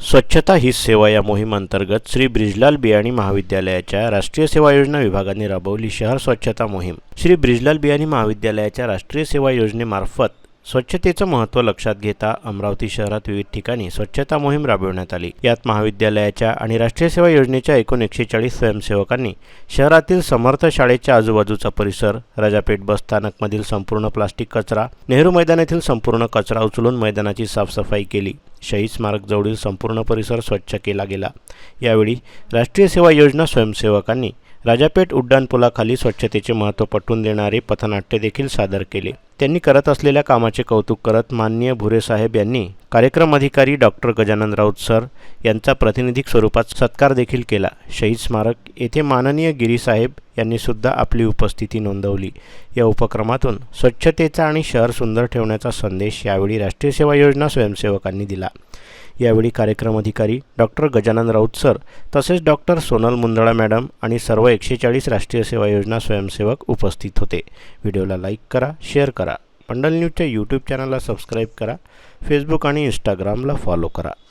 स्वच्छता हीच सेवा या मोहिमेअंतर्गत श्री ब्रिजलाल बियाणी महाविद्यालयाच्या राष्ट्रीय सेवा योजना विभागाने राबवली शहर स्वच्छता मोहीम। श्री ब्रिजलाल बियाणी महाविद्यालयाच्या राष्ट्रीय सेवा योजनेमार्फत स्वच्छतेचं महत्त्व लक्षात घेता अमरावती शहरात विविध ठिकाणी स्वच्छता मोहीम राबविण्यात आली। यात महाविद्यालयाच्या आणि राष्ट्रीय सेवा योजनेच्या एकूण 140 स्वयंसेवकांनी शहरातील समर्थ शाळेच्या आजूबाजूचा परिसर, राजापेठ बस स्थानकमधील संपूर्ण प्लास्टिक कचरा, नेहरू मैदानातील संपूर्ण कचरा उचलून मैदानाची साफसफाई केली। शहीद स्मारक जवळील संपूर्ण परिसर स्वच्छ केला गेला। यावेळी राष्ट्रीय सेवा योजना स्वयंसेवकांनी राजापेठ उड्डाणपुलाखाली स्वच्छतेचे महत्त्व पटवून देणारे पथनाट्य देखील सादर केले। त्यांनी करत असलेल्या कामाचे कौतुक करत माननीय भुरे साहेब यांनी कार्यक्रम अधिकारी डॉक्टर गजानन राऊत सर यांचा प्रातिनिधिक स्वरूपात सत्कार देखील केला। शहीद स्मारक येथे माननीय गिरी साहेब यांनी सुद्धा आपली उपस्थिती नोंदवली। या उपक्रमातून स्वच्छतेचा आणि शहर सुंदर ठेवण्याचा संदेश यावेळी राष्ट्रीय सेवा योजना स्वयंसेवकांनी दिला। यावेळी कार्यक्रम अधिकारी डॉक्टर गजानन राऊत सर तसेच डॉक्टर सोनल मुंदळा मॅडम आणि सर्व 140 राष्ट्रीय सेवा योजना स्वयंसेवक उपस्थित होते। व्हिडिओला लाईक करा, शेअर करा, मंडल न्यूजच्या यूट्यूब चॅनलला सबस्क्राईब करा, फेसबुक आणि इंस्टाग्रामला फॉलो करा।